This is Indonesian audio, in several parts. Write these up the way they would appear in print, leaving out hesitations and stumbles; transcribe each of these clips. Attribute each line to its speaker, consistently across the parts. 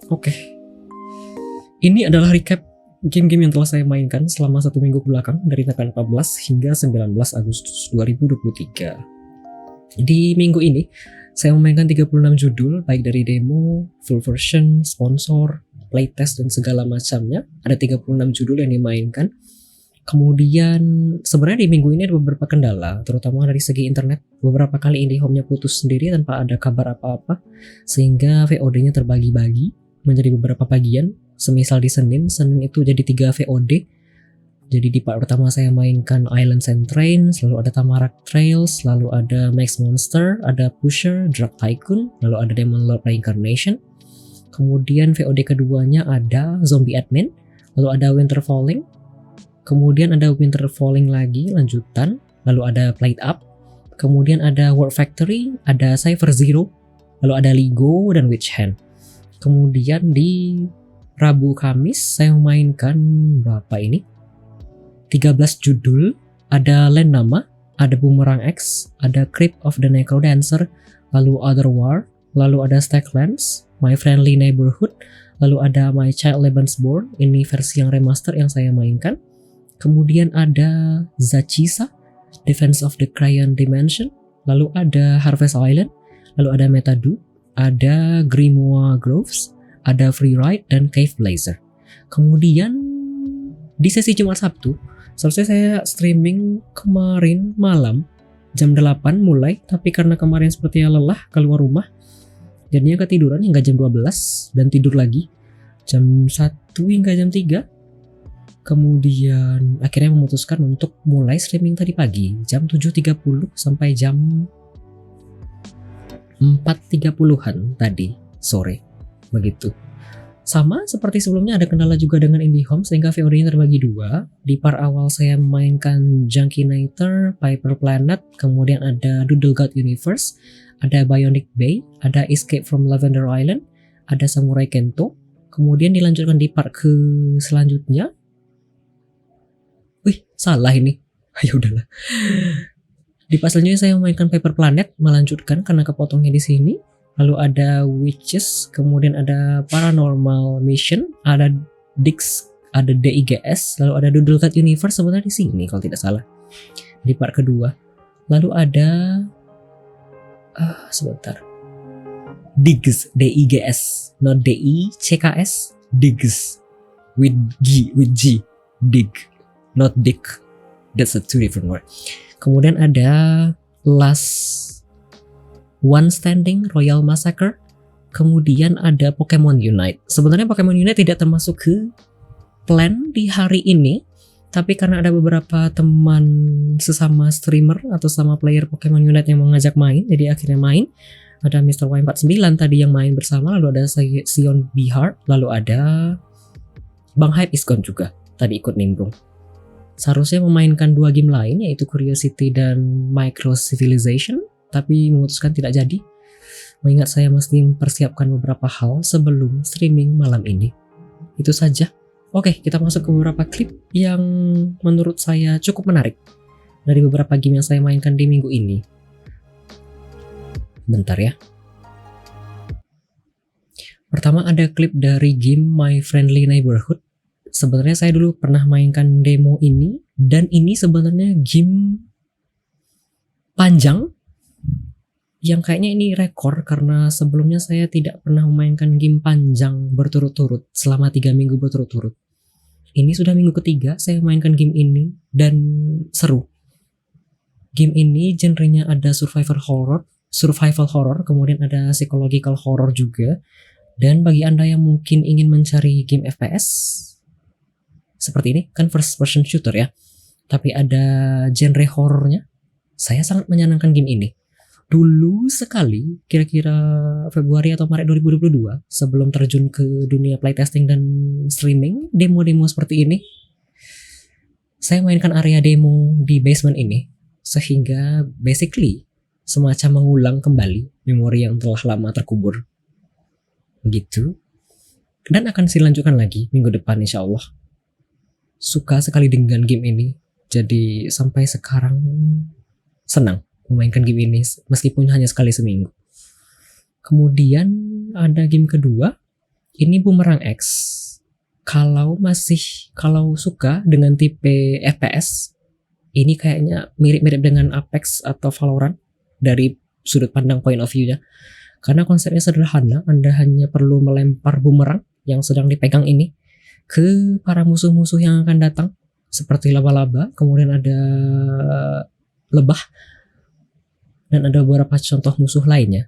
Speaker 1: Oke, ini adalah recap game-game yang telah saya mainkan selama 1 minggu belakang dari tanggal 14 hingga 19 Agustus 2023. Di minggu ini, saya memainkan 36 judul, baik dari demo, full version, sponsor, playtest, dan segala macamnya. Ada 36 judul yang dimainkan. Kemudian, sebenarnya di minggu ini ada beberapa kendala, terutama dari segi internet. Beberapa kali IndiHome-nya putus sendiri tanpa ada kabar apa-apa, sehingga VOD-nya terbagi-bagi menjadi beberapa bagian. Semisal di Senin itu jadi 3 VOD. Jadi di part pertama saya mainkan Islands and Trains, lalu ada Tamarack Trails, lalu ada Max Monster, ada Pusher, Drug Tycoon, lalu ada Demon Lord Reincarnation. Kemudian VOD keduanya ada Zombie Admin, lalu ada Winter Falling. Kemudian ada Winter Falling lagi, lanjutan, lalu ada Played Up. Kemudian ada War Factory, ada Cypher Zero, lalu ada Ligo dan Witch Hand. Kemudian di Rabu Kamis saya memainkan berapa ini? 13 judul, ada Land Nama, ada Boomerang X, ada Crypt of the Necrodancer, lalu Other War, lalu ada Stacklands, My Friendly Neighborhood, lalu ada My Child Lebensborn, ini versi yang remaster yang saya mainkan. Kemudian ada Zachisa, Defense of the Cryon Dimension, lalu ada Harvest Island, lalu ada Metadu, ada Grimoire Groves, ada Freeride, dan Cave Blazer. Kemudian di sesi Jumat Sabtu, selesai saya streaming kemarin malam jam 8 mulai, tapi karena kemarin sepertinya lelah keluar rumah, jadinya ketiduran hingga jam 12 dan tidur lagi jam 1 hingga jam 3. Kemudian akhirnya memutuskan untuk mulai streaming tadi pagi jam 7.30 sampai jam 4.30an tadi sore. Begitu. Sama seperti sebelumnya ada kendala juga dengan IndiHome sehingga VOD-nya terbagi dua. Di part awal saya memainkan Junkinator, Piper Planet, kemudian ada Doodle God Universe, ada Bionic Bay, ada Escape from Lavender Island, ada Samurai Kento. Kemudian dilanjutkan di part ke selanjutnya. Wih, salah ini. Ya udahlah. Di part selanjutnya saya memainkan Piper Planet, melanjutkan karena kepotongnya di sini. Lalu ada Witches, kemudian ada Paranormal Mission, ada DIGS, lalu ada Doodle Cat Universe sebenarnya di sini kalau tidak salah. Di part kedua. Lalu ada sebentar. DIGS, not DICKS, DIGS with G, dig, not dig. That's a two different word. Kemudian ada Last One Standing Royal Massacre. Kemudian ada Pokemon Unite. Sebenarnya Pokemon Unite tidak termasuk ke plan di hari ini, tapi karena ada beberapa teman sesama streamer atau sama player Pokemon Unite yang mengajak main, jadi akhirnya main. Ada Mr. Y49 tadi yang main bersama, lalu ada Sion Bihar, lalu ada Bang Hype Iskon juga tadi ikut nimbrung. Seharusnya memainkan 2 game lain, yaitu Curiosity dan Micro Civilization, tapi memutuskan tidak jadi, mengingat saya mesti mempersiapkan beberapa hal sebelum streaming malam ini. Itu saja. Oke, kita masuk ke beberapa klip yang menurut saya cukup menarik dari beberapa game yang saya mainkan di minggu ini. Bentar ya. Pertama ada klip dari game My Friendly Neighborhood. Sebenarnya saya dulu pernah mainkan demo ini, dan ini sebenarnya game panjang yang kayaknya ini rekor karena sebelumnya saya tidak pernah memainkan game panjang berturut-turut selama 3 minggu berturut-turut. Ini sudah minggu ketiga saya mainkan game ini dan seru. Game ini genrenya ada survival horror, kemudian ada psychological horror juga. Dan bagi Anda yang mungkin ingin mencari game FPS seperti ini, kan first person shooter ya, tapi ada genre horornya, saya sangat menyenangkan game ini. Dulu sekali, kira-kira Februari atau Maret 2022, sebelum terjun ke dunia playtesting dan streaming, demo-demo seperti ini, saya mainkan area demo di basement ini, sehingga basically semacam mengulang kembali memori yang telah lama terkubur. Begitu. Dan akan dilanjutkan lagi minggu depan insya Allah. Suka sekali dengan game ini, jadi sampai sekarang senang memainkan game ini meskipun hanya sekali seminggu. Kemudian ada game kedua, Ini Boomerang X. Kalau suka dengan tipe FPS, ini kayaknya mirip-mirip dengan Apex atau Valorant dari sudut pandang point of view-nya. Karena konsepnya sederhana, Anda hanya perlu melempar bumerang yang sedang dipegang ini ke para musuh-musuh yang akan datang, seperti laba-laba, kemudian ada lebah, dan ada beberapa contoh musuh lainnya.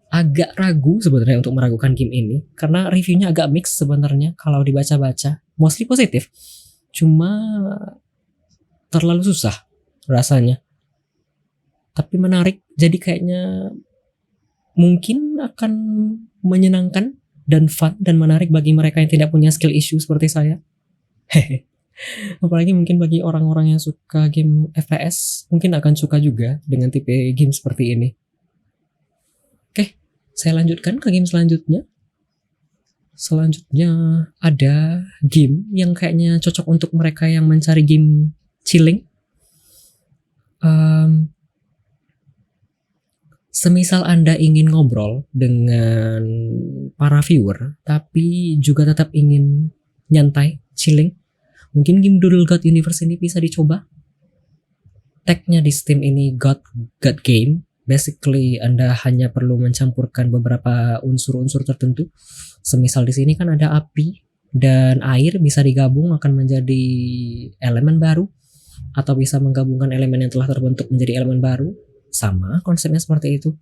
Speaker 1: Agak ragu sebenarnya untuk meragukan game ini, karena reviewnya agak mix sebenarnya kalau dibaca-baca. Mostly positif, cuma terlalu susah rasanya. Tapi menarik, jadi kayaknya mungkin akan menyenangkan dan fun dan menarik bagi mereka yang tidak punya skill issue seperti saya. Hehe. Apalagi mungkin bagi orang-orang yang suka game FPS, mungkin akan suka juga dengan tipe game seperti ini. Oke, saya lanjutkan ke game selanjutnya. Selanjutnya ada game yang kayaknya cocok untuk mereka yang mencari game chilling. Semisal Anda ingin ngobrol dengan para viewer, tapi juga tetap ingin nyantai, chilling, mungkin game Doodle God Universe ini bisa dicoba. Tag-nya di Steam ini God Game. Basically, Anda hanya perlu mencampurkan beberapa unsur-unsur tertentu. Semisal di sini kan ada api dan air bisa digabung akan menjadi elemen baru, atau bisa menggabungkan elemen yang telah terbentuk menjadi elemen baru. Sama konsepnya seperti itu.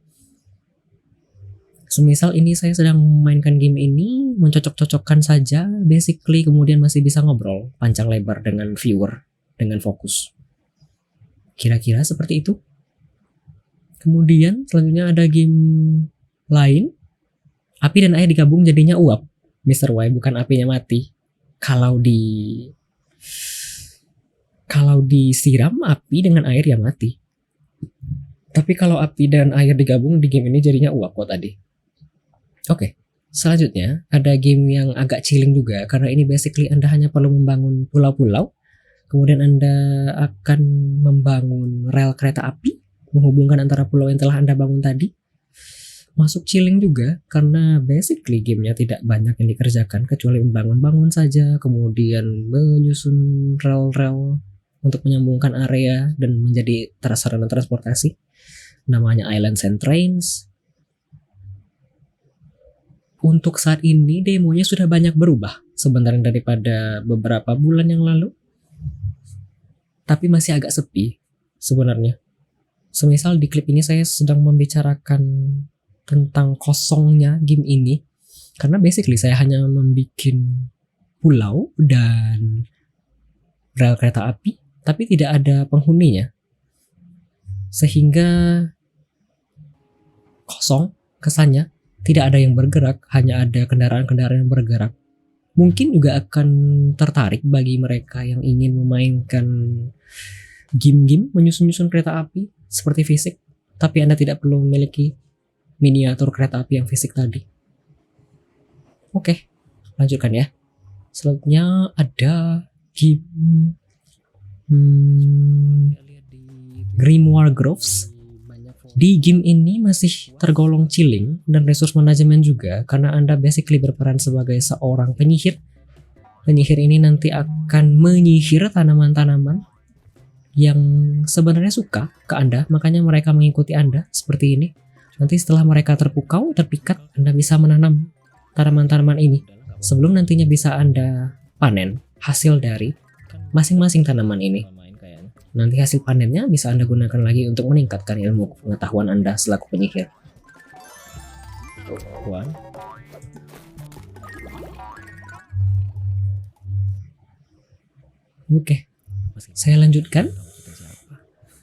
Speaker 1: Semisal ini saya sedang memainkan game ini, mencocok-cocokkan saja, basically kemudian masih bisa ngobrol panjang lebar dengan viewer dengan fokus. Kira-kira seperti itu. Kemudian selanjutnya ada game lain, api dan air digabung jadinya uap. Mr. Y, bukan apinya mati. Kalau disiram api dengan air ya mati. Tapi kalau api dan air digabung di game ini jadinya uap kok tadi. Oke, selanjutnya ada game yang agak chilling juga, karena ini basically Anda hanya perlu membangun pulau-pulau, kemudian Anda akan membangun rel kereta api, menghubungkan antara pulau yang telah Anda bangun tadi. Masuk chilling juga, karena basically gamenya tidak banyak yang dikerjakan, kecuali membangun-bangun saja, kemudian menyusun rel-rel untuk menyambungkan area dan menjadi sarana transportasi. Namanya Islands and Trains. Untuk saat ini demonya sudah banyak berubah sebenarnya daripada beberapa bulan yang lalu, tapi masih agak sepi sebenarnya. Semisal di klip ini saya sedang membicarakan tentang kosongnya game ini, karena basically saya hanya membuat pulau dan rel kereta api, tapi tidak ada penghuninya, sehingga kosong kesannya, tidak ada yang bergerak, hanya ada kendaraan-kendaraan yang bergerak. Mungkin juga akan tertarik bagi mereka yang ingin memainkan game-game menyusun-nyusun kereta api seperti fisik, tapi Anda tidak perlu memiliki miniatur kereta api yang fisik tadi. Oke, lanjutkan ya. Selanjutnya ada game Grimoire Groves. Di game ini masih tergolong chilling dan resource management juga, karena Anda basically berperan sebagai seorang penyihir. Penyihir ini nanti akan menyihir tanaman-tanaman yang sebenarnya suka ke Anda, makanya mereka mengikuti Anda seperti ini. Nanti setelah mereka terpukau, terpikat, Anda bisa menanam tanaman-tanaman ini sebelum nantinya bisa Anda panen hasil dari masing-masing tanaman ini. Nanti hasil panennya bisa Anda gunakan lagi untuk meningkatkan ilmu pengetahuan Anda selaku penyihir. Oke, saya lanjutkan.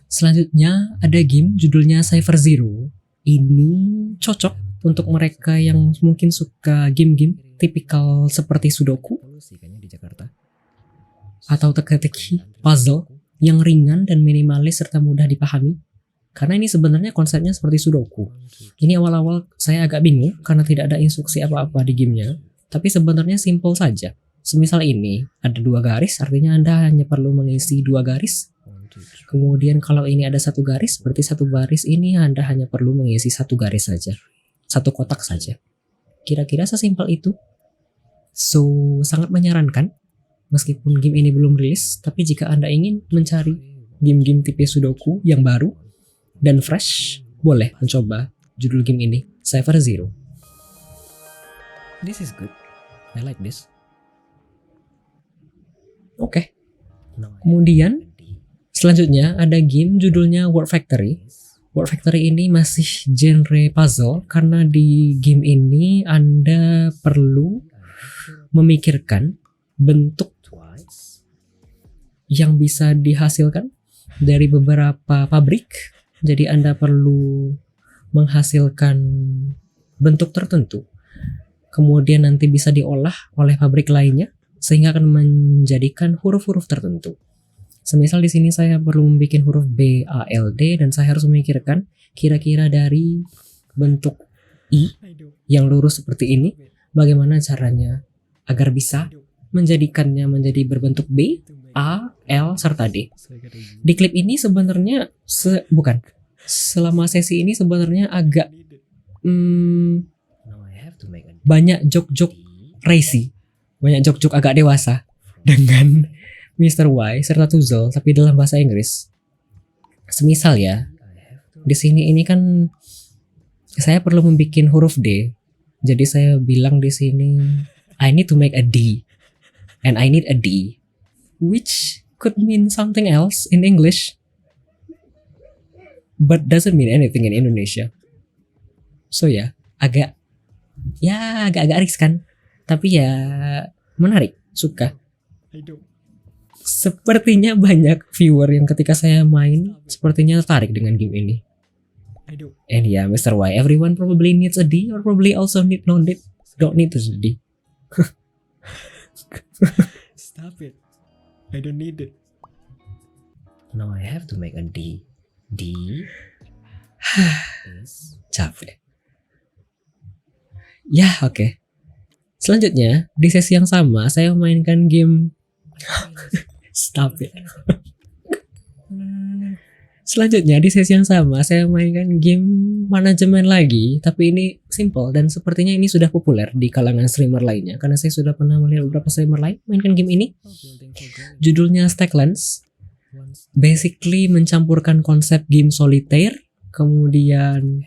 Speaker 1: Selanjutnya ada game judulnya Cypher Zero. Ini cocok untuk mereka yang mungkin suka game-game tipikal seperti Sudoku atau teka-teki, puzzle yang ringan dan minimalis serta mudah dipahami. Karena ini sebenarnya konsepnya seperti Sudoku. Ini awal-awal saya agak bingung karena tidak ada instruksi apa-apa di gamenya, tapi sebenarnya simple saja. Semisal ini ada 2 garis, artinya Anda hanya perlu mengisi 2 garis. Kemudian kalau ini ada 1 garis, berarti 1 baris ini Anda hanya perlu mengisi 1 garis saja, 1 kotak saja. Kira-kira sesimpel itu. So, sangat menyarankan meskipun game ini belum rilis, tapi jika Anda ingin mencari game-game tipe Sudoku yang baru dan fresh, boleh mencoba judul game ini, Cypher Zero. This is good. I like this. Oke. Kemudian selanjutnya ada game judulnya Word Factory. Word Factory ini masih genre puzzle karena di game ini Anda perlu memikirkan bentuk yang bisa dihasilkan dari beberapa pabrik. Jadi Anda perlu menghasilkan bentuk tertentu. Kemudian nanti bisa diolah oleh pabrik lainnya sehingga akan menjadikan huruf-huruf tertentu. Semisal di sini saya perlu membuat huruf B, A, L, D dan saya harus memikirkan kira-kira dari bentuk I yang lurus seperti ini, bagaimana caranya agar bisa menjadikannya menjadi berbentuk B, A, L, serta D. Di klip ini sebenarnya selama sesi ini sebenarnya agak banyak jok-jok racy, banyak jok-jok agak dewasa dengan Mr. Y serta Tuzel, tapi dalam bahasa Inggris. Semisal ya, di sini ini kan saya perlu membuat huruf D. Jadi saya bilang di sini I need to make a D and I need a D, which could mean something else in English but doesn't mean anything in Indonesia. So ya, agak riskan, tapi ya menarik, suka. Sepertinya banyak viewer yang ketika saya main sepertinya tertarik dengan game ini. And yeah, Mr. Y, everyone probably needs a D or probably also don't need a D.
Speaker 2: Stop it. I don't need it.
Speaker 1: Now I have to make a D. D is capek. Ya, oke. Selanjutnya, di sesi yang sama saya memainkan game Stop it. Selanjutnya di sesi yang sama saya mainkan game manajemen lagi, tapi ini simple dan sepertinya ini sudah populer di kalangan streamer lainnya karena saya sudah pernah melihat beberapa streamer lain mainkan game ini. Judulnya Stacklands. Basically mencampurkan konsep game solitaire, kemudian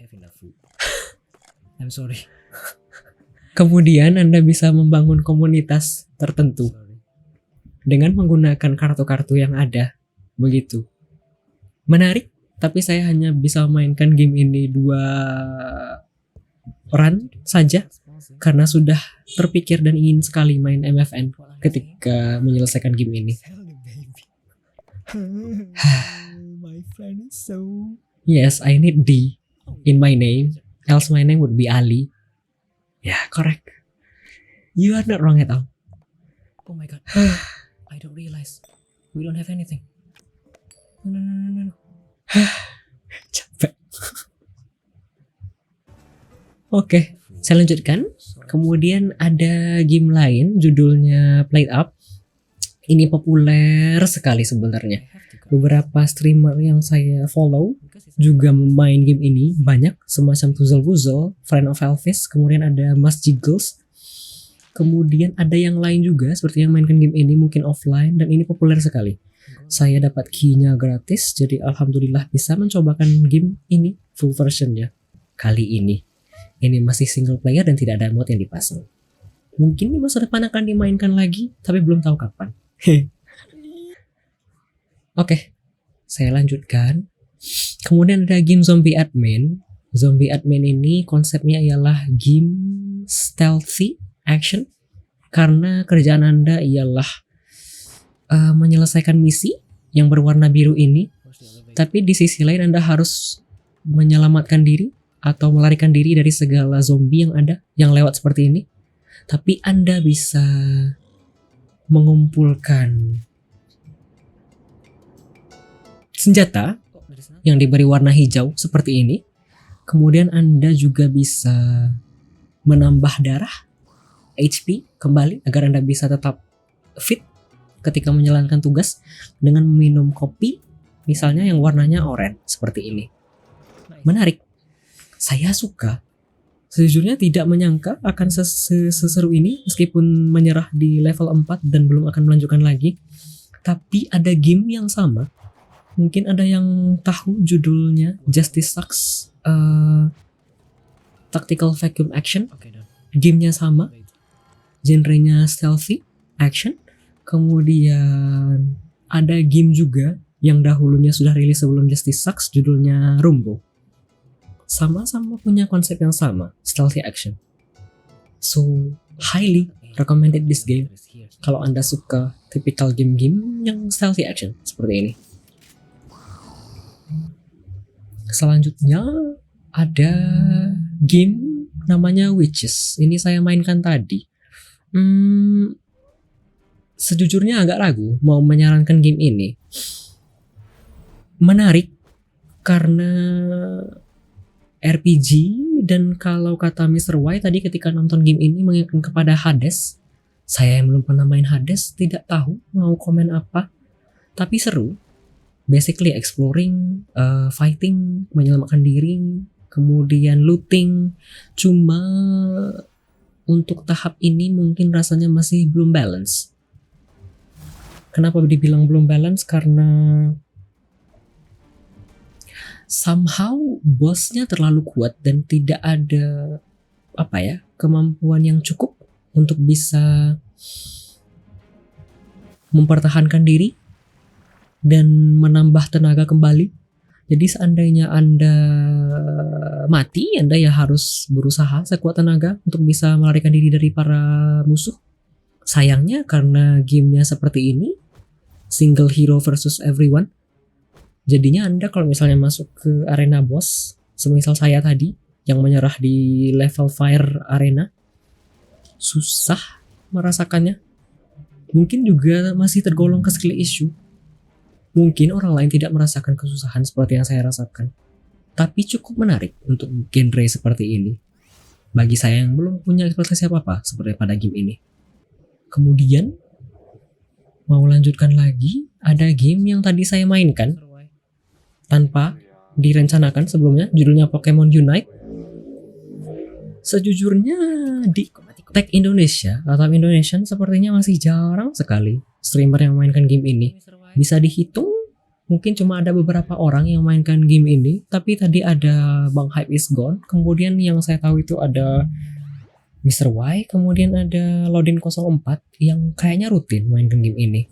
Speaker 2: I'm sorry.
Speaker 1: Kemudian Anda bisa membangun komunitas tertentu dengan menggunakan kartu-kartu yang ada. Begitu. Menarik, tapi saya hanya bisa mainkan game ini 2 run saja karena sudah terpikir dan ingin sekali main MFN ketika menyelesaikan game ini.
Speaker 2: My friend is so...
Speaker 1: Yes, I need D in my name, else my name would be Ali. Yeah, correct. You are not wrong at all.
Speaker 2: Oh my god. I don't realize we don't have anything. No.
Speaker 1: Capek. Oke, saya lanjutkan. Kemudian ada game lain judulnya Played Up. Ini populer sekali sebenarnya. Beberapa streamer yang saya follow juga memain game ini banyak, semacam Tuzel Puzzle, Friend of Elvis, kemudian ada Mas Jiggles. Kemudian ada yang lain juga seperti yang mainkan game ini mungkin offline dan ini populer sekali. Saya dapat key-nya gratis, jadi alhamdulillah bisa mencobakan game ini full versionnya kali ini. Ini masih single player dan tidak ada mod yang dipasang. Mungkin di masa depan akan dimainkan lagi, tapi belum tahu kapan. Oke, saya lanjutkan. Kemudian ada game Zombie Admin. Zombie Admin ini konsepnya ialah game stealthy action karena kerjaan Anda ialah menyelesaikan misi yang berwarna biru ini, tapi di sisi lain Anda harus menyelamatkan diri atau melarikan diri dari segala zombie yang ada yang lewat seperti ini. Tapi Anda bisa mengumpulkan senjata yang diberi warna hijau seperti ini. Kemudian Anda juga bisa menambah darah HP kembali agar Anda bisa tetap fit ketika menjalankan tugas dengan meminum kopi misalnya yang warnanya oranye seperti ini. Menarik. Saya suka Sejujurnya tidak menyangka akan seseru ini meskipun menyerah di level 4 dan belum akan melanjutkan lagi. Tapi ada game yang sama. Mungkin ada yang tahu judulnya Justice Sucks Tactical Vacuum Action.
Speaker 2: Okay, done.
Speaker 1: Gamenya sama,
Speaker 2: Wait.
Speaker 1: genrenya stealthy, action. Kemudian ada game juga yang dahulunya sudah rilis sebelum Justice Sucks, judulnya Rumbo. Sama-sama punya konsep yang sama, stealthy action. So, highly recommended this game kalau Anda suka typical game-game yang stealthy action seperti ini. Selanjutnya ada game namanya Witches. Ini saya mainkan tadi. Sejujurnya agak ragu mau menyarankan game ini. Menarik karena RPG, dan kalau kata Mr. Y tadi ketika nonton game ini mengingatkan kepada Hades. Saya yang belum pernah main Hades tidak tahu mau komen apa, tapi seru. Basically exploring, fighting, menyelamatkan diri, kemudian looting. Cuma untuk tahap ini mungkin rasanya masih belum balance. Kenapa dibilang belum balance? Karena somehow bosnya terlalu kuat dan tidak ada kemampuan yang cukup untuk bisa mempertahankan diri dan menambah tenaga kembali. Jadi seandainya Anda mati, Anda ya harus berusaha sekuat tenaga untuk bisa melarikan diri dari para musuh. Sayangnya karena gamenya seperti ini, single hero versus everyone, jadinya Anda kalau misalnya masuk ke arena boss, semisal saya tadi yang menyerah di level fire arena, susah merasakannya. Mungkin juga masih tergolong ke skill issue. Mungkin orang lain tidak merasakan kesusahan seperti yang saya rasakan. Tapi cukup menarik untuk genre seperti ini. Bagi saya yang belum punya ekspektasi apa-apa seperti pada game ini. Kemudian, mau lanjutkan lagi, ada game yang tadi saya mainkan tanpa direncanakan sebelumnya, judulnya Pokemon Unite. Sejujurnya di Tech Indonesia atau Indonesian sepertinya masih jarang sekali streamer yang mainkan game ini. Bisa dihitung, mungkin cuma ada beberapa orang yang mainkan game ini. Tapi tadi ada Bang Hype is Gone, kemudian yang saya tahu itu ada Mr. Y, kemudian ada Lodin 04 yang kayaknya rutin mainkan game ini.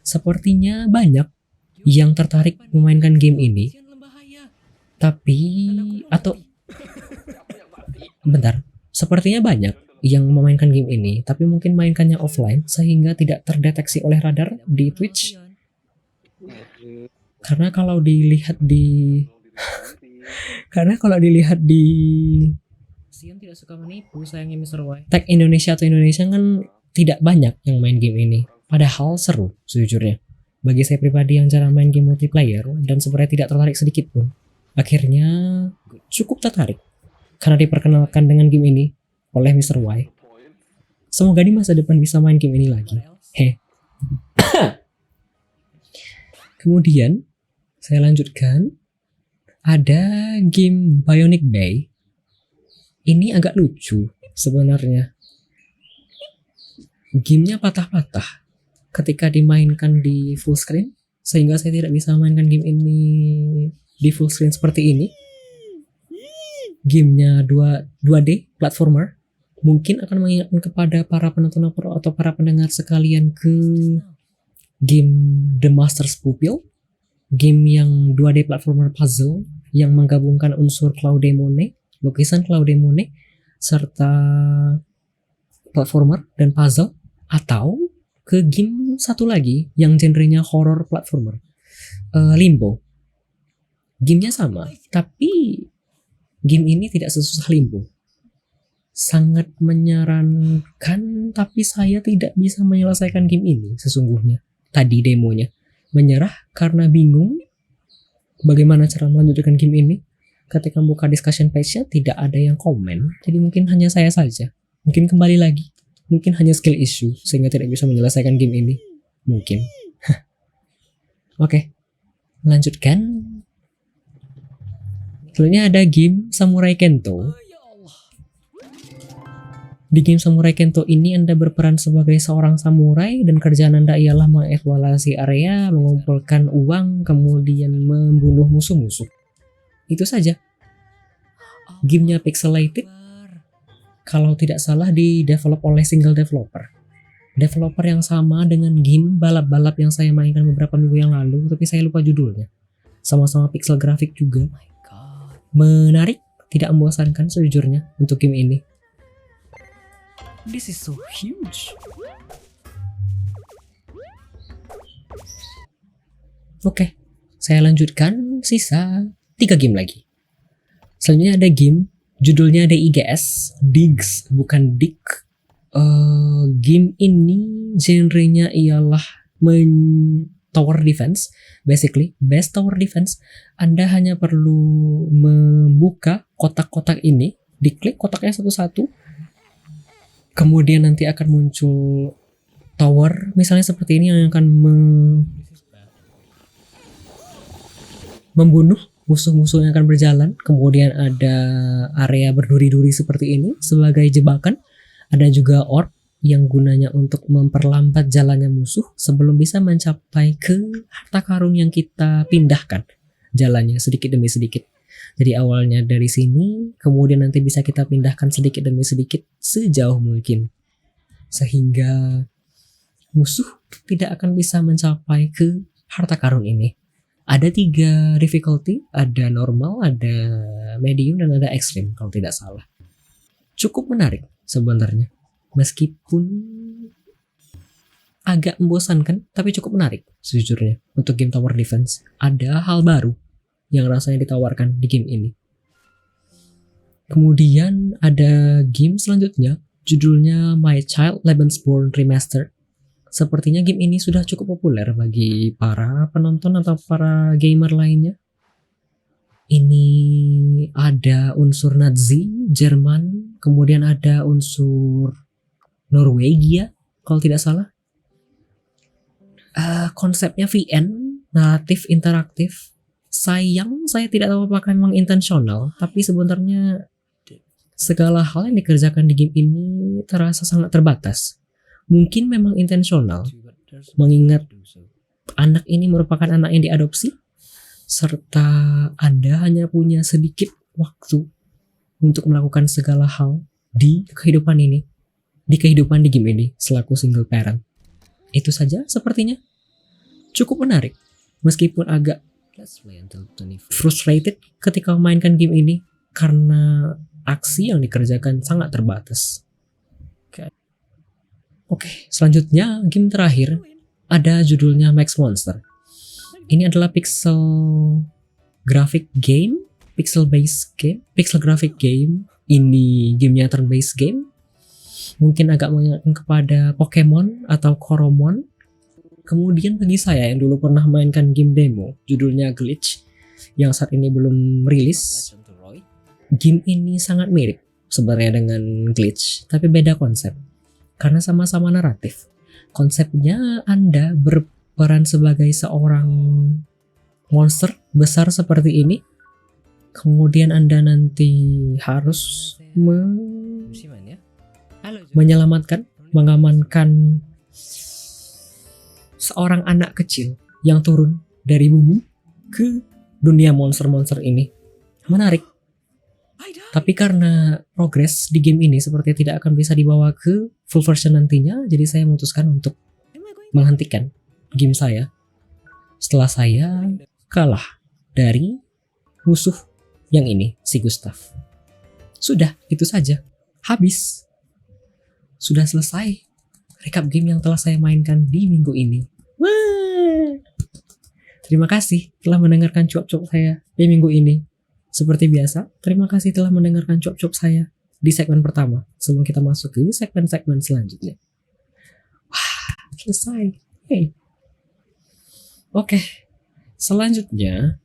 Speaker 1: Sepertinya banyak yang tertarik memainkan game ini, tapi sepertinya banyak yang memainkan game ini, tapi mungkin mainkannya offline sehingga tidak terdeteksi oleh radar di Twitch. Karena kalau dilihat di Sion tidak suka menipu, sayangnya Mr. Y. Tech Indonesia atau Indonesia kan tidak banyak yang main game ini. Padahal seru sejujurnya. Bagi saya pribadi yang jarang main game multiplayer dan sebenarnya tidak tertarik sedikit pun, akhirnya cukup tertarik karena diperkenalkan dengan game ini oleh Mr. Y. Semoga di masa depan bisa main game ini lagi. Kemudian saya lanjutkan, ada game Bionic Bay. Ini agak lucu sebenarnya. Gamenya patah-patah ketika dimainkan di full screen, sehingga saya tidak bisa mainkan game ini di full screen seperti ini. Gamenya 2D platformer, mungkin akan mengingatkan kepada para penonton atau para pendengar sekalian ke game The Master's Pupil, game yang 2D platformer puzzle yang menggabungkan unsur Claudemone, lukisan Claudemone, serta platformer dan puzzle, atau ke game satu lagi yang genrenya horror platformer, Limbo. Gamenya sama, tapi game ini tidak sesusah Limbo. Sangat menyarankan, tapi saya tidak bisa menyelesaikan game ini sesungguhnya. Tadi demonya menyerah karena bingung bagaimana cara melanjutkan game ini. Ketika buka discussion page-nya tidak ada yang komen, jadi mungkin hanya saya saja. Mungkin kembali lagi, mungkin hanya skill issue sehingga tidak bisa menyelesaikan game ini. Mungkin. Oke, lanjutkan. Selanjutnya ada game Samurai Kento. Di game Samurai Kento ini Anda berperan sebagai seorang samurai dan kerjaan Anda ialah mengeksplorasi area, mengumpulkan uang, kemudian membunuh musuh-musuh. Itu saja. Gamenya pixelated, kalau tidak salah di-develop oleh single developer. Developer yang sama dengan game balap-balap yang saya mainkan beberapa minggu yang lalu, tapi saya lupa judulnya. Sama-sama pixel grafik juga.
Speaker 2: Oh my god.
Speaker 1: Menarik, tidak membosankan sejujurnya untuk game ini.
Speaker 2: This is so huge.
Speaker 1: Oke, saya lanjutkan sisa 3 game lagi. Selanjutnya ada game, judulnya DIGS, Digs, bukan Dig. Game ini genrenya ialah tower defense, basically best tower defense. Anda hanya perlu membuka kotak-kotak ini, diklik kotaknya satu-satu, kemudian nanti akan muncul tower, misalnya seperti ini yang akan membunuh musuh-musuh yang akan berjalan. Kemudian ada area berduri-duri seperti ini sebagai jebakan. Ada juga orb yang gunanya untuk memperlambat jalannya musuh sebelum bisa mencapai ke harta karun yang kita pindahkan jalannya sedikit demi sedikit. Jadi awalnya dari sini, kemudian nanti bisa kita pindahkan sedikit demi sedikit sejauh mungkin. Sehingga musuh tidak akan bisa mencapai ke harta karun ini. Ada 3 difficulty, ada normal, ada medium, dan ada extreme kalau tidak salah. Cukup menarik sebenarnya. Meskipun agak membosankan, tapi cukup menarik sejujurnya untuk game tower defense. Ada hal baru yang rasanya ditawarkan di game ini. Kemudian ada game selanjutnya, judulnya My Child Lebensborn Remastered. Sepertinya game ini sudah cukup populer bagi para penonton atau para gamer lainnya. Ini ada unsur Nazi, Jerman, kemudian ada unsur Norwegia, kalau tidak salah. Konsepnya VN, narratif interaktif. Sayang, saya tidak tahu apakah memang intensional, tapi sebenarnya segala hal yang dikerjakan di game ini terasa sangat terbatas. Mungkin memang intensional, mengingat anak ini merupakan anak yang diadopsi, serta Anda hanya punya sedikit waktu untuk melakukan segala hal di kehidupan ini, di kehidupan di game ini selaku single parent. Itu saja sepertinya. Cukup menarik, meskipun agak frustrated ketika memainkan game ini karena aksi yang dikerjakan sangat terbatas. Oke, selanjutnya game terakhir ada judulnya Max Monster. Ini adalah pixel graphic game, pixel graphic game. Ini gamenya turn based game. Mungkin agak mengingatkan kepada Pokemon atau Koromon. Kemudian bagi saya yang dulu pernah mainkan game demo, judulnya Glitch, yang saat ini belum rilis, game ini sangat mirip sebenarnya dengan Glitch, tapi beda konsep. Karena sama-sama naratif. Konsepnya Anda berperan sebagai seorang monster besar seperti ini. Kemudian Anda nanti harus menyelamatkan, mengamankan seorang anak kecil yang turun dari bumi ke dunia monster-monster ini. Menarik. Tapi karena progres di game ini sepertinya tidak akan bisa dibawa ke full version nantinya, jadi saya memutuskan untuk menghentikan game saya setelah saya kalah dari musuh yang ini, si Gustav. Sudah, itu saja. Habis. Sudah selesai recap game yang telah saya mainkan di minggu ini. Wah. Terima kasih telah mendengarkan cuap-cuap saya di minggu ini. Seperti biasa, terima kasih telah mendengarkan cuap-cuap saya di segmen pertama sebelum kita masuk ke segmen-segmen selanjutnya. Wah, selesai. Hey. Oke, selanjutnya